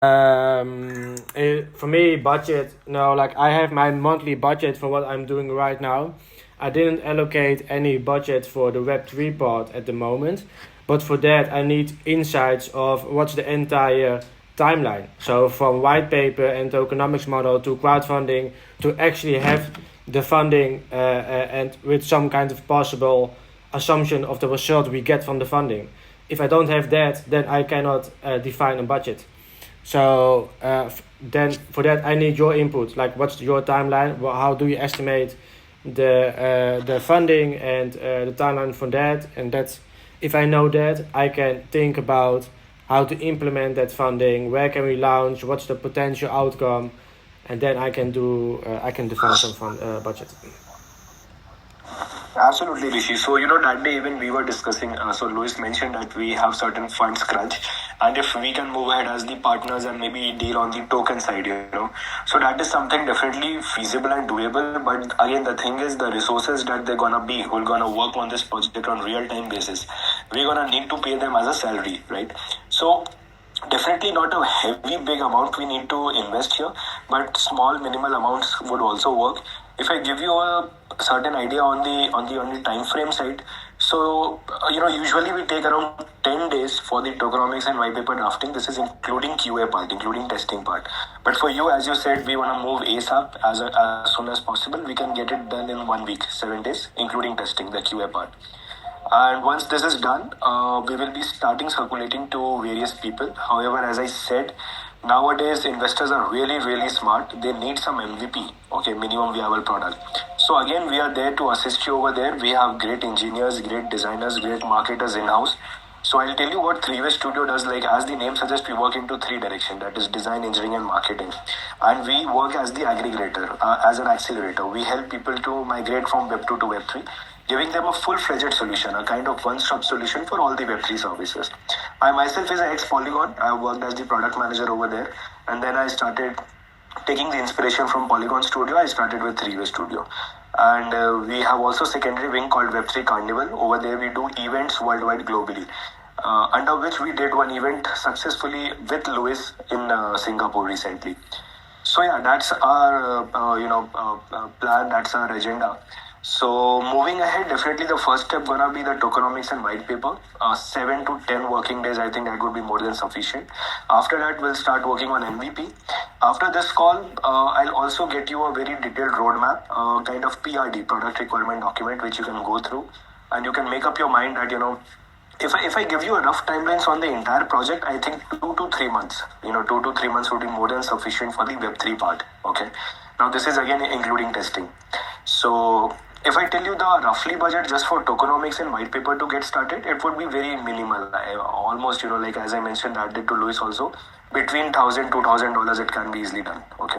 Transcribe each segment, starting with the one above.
For me, budget. No, like I have my monthly budget for what I'm doing right now. I didn't allocate any budget for the Web3 part at the moment, but for that I need insights of what's the entire timeline. So from white paper and tokenomics model to crowdfunding to actually have the funding and with some kind of possible assumption of the result we get from the funding. If I don't have that, then I cannot define a budget. So then for that I need your input. Like, what's your timeline? How do you estimate the funding and the timeline for that? And that's, if I know that, I can think about how to implement that funding. Where can we launch? What's the potential outcome? And then I can define some budget. Absolutely, Rishi. So, that day even we were discussing, so Louis mentioned that we have certain funds crunch, and if we can move ahead as the partners and maybe deal on the token side, so that is something definitely feasible and doable. But again, the thing is the resources that they're gonna be, who're gonna work on this project on real-time basis, we're gonna need to pay them as a salary, right? So, definitely not a heavy big amount we need to invest here, but small minimal amounts would also work. If I give you a certain idea on the time frame side, so usually we take around 10 days for the tokenomics and white paper drafting. This is including QA part, including testing part. But for you, as you said, we want to move ASAP as soon as possible. We can get it done in 1 week, 7 days, including testing the QA part. And once this is done, we will be starting circulating to various people. However, as I said, nowadays investors are really, really smart. They need some MVP, okay, minimum viable product. So again, we are there to assist you over there. We have great engineers, great designers, great marketers in-house. So I'll tell you what Three-Way Studio does. Like, as the name suggests, we work into 3 directions, that is design, engineering and marketing. And we work as the aggregator, as an accelerator. We help people to migrate from Web2 to Web3, giving them a full-fledged solution, a kind of one-stop solution for all the Web3 services. I myself is an ex-Polygon. I worked as the product manager over there. And then I started taking the inspiration from Polygon Studio. I started with Three-Way Studio. And we have also secondary wing called Web3 Carnival. Over there we do events worldwide globally. Under which we did one event successfully with Louis in Singapore recently. So yeah, that's our plan, that's our agenda. So moving ahead, definitely the first step gonna be the tokenomics and white paper. 7 to 10 working days, I think that would be more than sufficient. After that, we'll start working on MVP. After this call, I'll also get you a very detailed roadmap, kind of PRD, product requirement document, which you can go through, and you can make up your mind that if I give you a rough timelines on the entire project, I think 2 to 3 months. 2 to 3 months would be more than sufficient for the Web3 part. Okay. Now this is again including testing. So if I tell you the roughly budget just for tokenomics and white paper to get started, it would be very minimal. Almost, like as I mentioned, I did to Louis also, between $1,000 to $2,000 it can be easily done. Okay.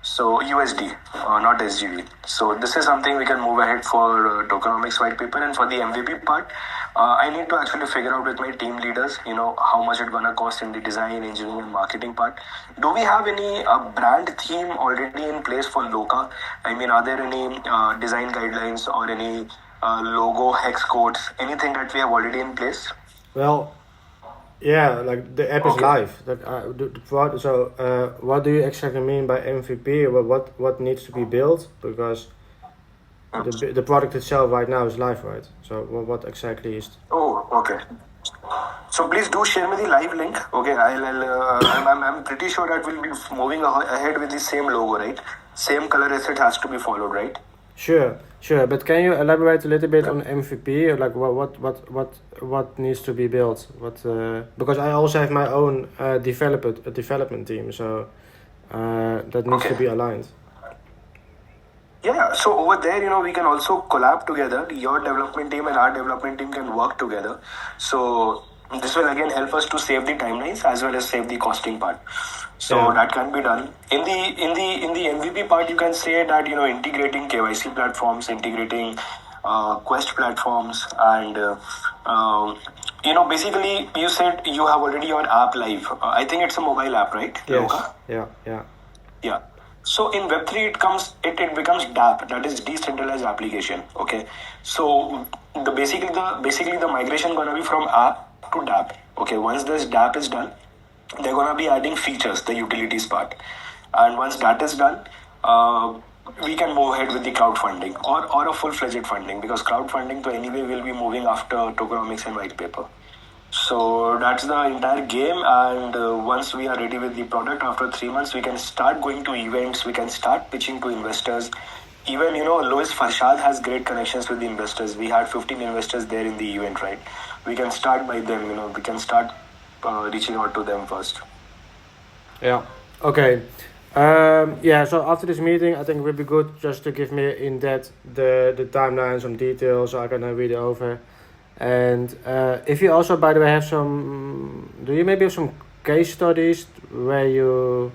So USD, not SGD. So this is something we can move ahead for tokenomics white paper. And for the MVP part, I need to actually figure out with my team leaders, how much it's gonna cost in the design, engineering, and marketing part. Do we have any brand theme already in place for Loca? I mean, are there any design guidelines or any logo hex codes, anything that we have already in place? Well, yeah, like the app is live. What do you exactly mean by MVP? What needs to be built? Because the product itself right now is live, right? So what exactly is? Oh, okay. So please do share me the live link. Okay, I'm pretty sure that we'll be moving ahead with the same logo, right? Same color as it has to be followed, right? Sure. But can you elaborate a little bit on MVP? Like what needs to be built? Because I also have my own development team, so that needs to be aligned. Yeah, so over there, we can also collab together. Your development team and our development team can work together. So this will again help us to save the timelines as well as save the costing part. So that can be done. In the MVP part, you can say that integrating KYC platforms, integrating Quest platforms, and basically you said you have already your app live. I think it's a mobile app, right? Yes. Loca? Yeah. So in Web3 it becomes DApp, that is decentralized application. Okay. So basically the migration gonna be from app to DApp. Okay. Once this DApp is done, they're gonna be adding features, the utilities part. And once that is done, we can move ahead with the crowdfunding or a full-fledged funding, because crowdfunding to anyway will be moving after tokenomics and white paper. So that's the entire game, and once we are ready with the product, after 3 months, we can start going to events, we can start pitching to investors. Even, Louis Farshad has great connections with the investors. We had 15 investors there in the event, right? We can start by them, we can start reaching out to them first. Yeah, okay. So after this meeting, I think it would be good just to give me in depth the timeline, some details, so I can read it over. And if you also, by the way, have do you maybe have some case studies where you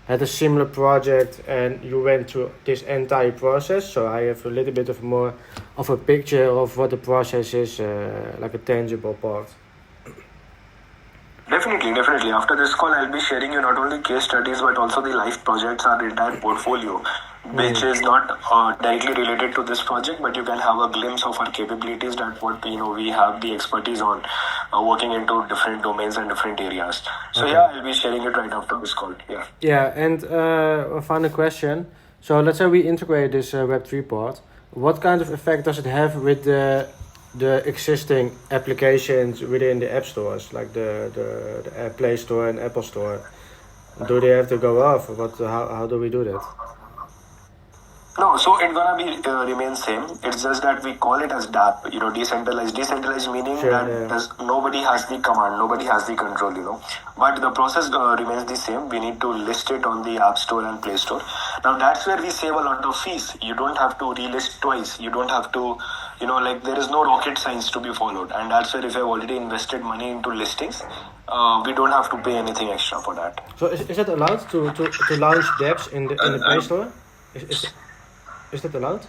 had a similar project and you went through this entire process? So I have a little bit of more of a picture of what the process is, like a tangible part. Definitely. After this call, I'll be sharing you not only case studies but also the live projects, our entire portfolio, which is not directly related to this project, but you can have a glimpse of our capabilities, that what we have the expertise on, working into different domains and different areas. So Okay. I'll be sharing it right after this call. Yeah, and a final question. So let's say we integrate this Web3 part. What kind of effect does it have with the existing applications within the app stores, like the Play Store and Apple Store? Do they have to go off? How do we do that? No, so it's gonna be remain same. It's just that we call it as DApp, decentralized. Decentralized meaning Sure, that yeah. nobody has the command, nobody has the control, But the process remains the same. We need to list it on the App Store and Play Store. Now that's where we save a lot of fees. You don't have to relist twice. You don't have to, there is no rocket science to be followed. And that's where if I've already invested money into listings, we don't have to pay anything extra for that. So is it allowed to launch dApps in the Play Store? Is that allowed?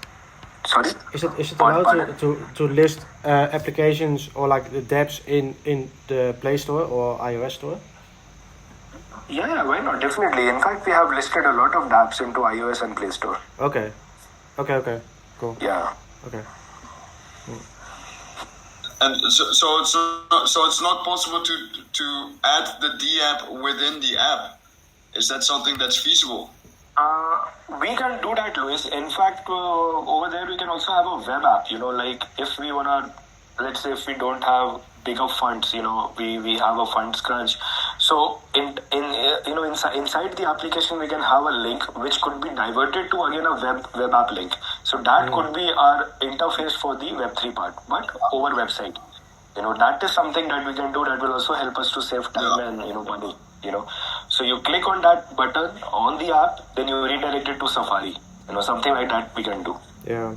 Sorry? Is it allowed to list applications or like the dApps in the Play Store or iOS Store? Yeah, why not? Definitely. In fact, we have listed a lot of dApps into iOS and Play Store. Okay. Cool. Yeah. Okay. And so it's not possible to add the D app within the app. Is that something that's feasible? We can do that, Louis. In fact, over there we can also have a web app. If we wanna, let's say, if we don't have bigger funds, we have a funds crunch. So inside the application we can have a link which could be diverted to again a web app link. So that could be our interface for the Web3 part, but over website. That is something that we can do that will also help us to save time and money. So you click on that button on the app, then you redirect it to Safari. Something like that we can do. Yeah.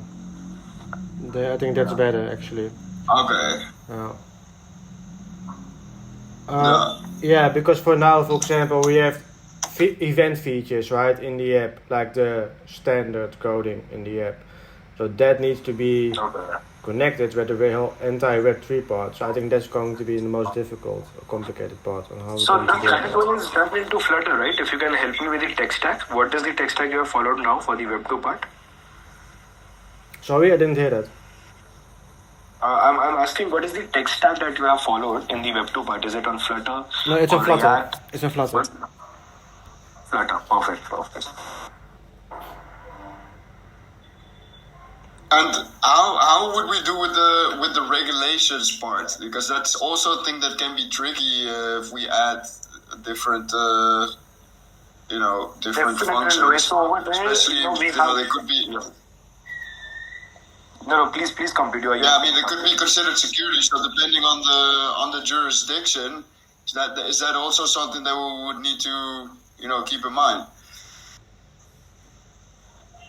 I think that's better actually. Okay. Yeah, because for now, for example, we have event features, right, in the app, like the standard coding in the app. So that needs to be connected with the whole entire Web3 part. So I think that's going to be the most difficult or complicated part on how So we're going to do that it. one is done into Flutter, right? If you can help me with the tech stack, what is the tech stack you have followed now for the Web2 part? Sorry, I didn't hear that. I'm asking, what is the tech stack that you have followed in the Web2 part? Is it on Flutter? No, it's on or Flutter. React? It's on Flutter. Flutter, perfect. And how would we do with the regulations part? Because that's also a thing that can be tricky if we add different different functions. So over there, Especially they could be. No, please complete your. Yeah, I mean, it could be considered security. So depending on the jurisdiction, is that also something that we would need to keep in mind?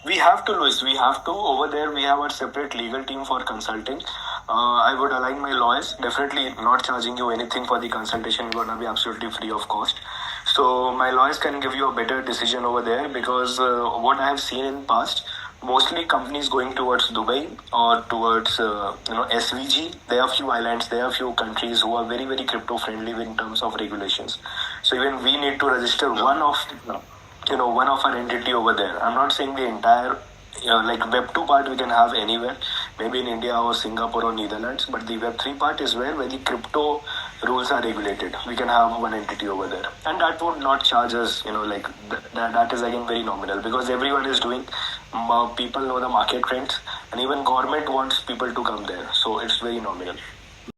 We have to, Louis. We have to. Over there, we have a separate legal team for consulting. I would align my lawyers. Definitely not charging you anything for the consultation. We're gonna be absolutely free of cost. So my lawyers can give you a better decision over there, because what I have seen in past, mostly companies going towards Dubai or towards SVG. There are few islands, there are few countries who are very, very crypto friendly in terms of regulations. So even we need to register one of our entity over there. I'm not saying the entire Web2 part we can have anywhere, maybe in India or Singapore or Netherlands, but the Web3 part is where the crypto rules are regulated. We can have one entity over there, and that would not charge us. Like that is again very nominal because everyone is doing. People know the market trends, and even government wants people to come there, so it's very nominal.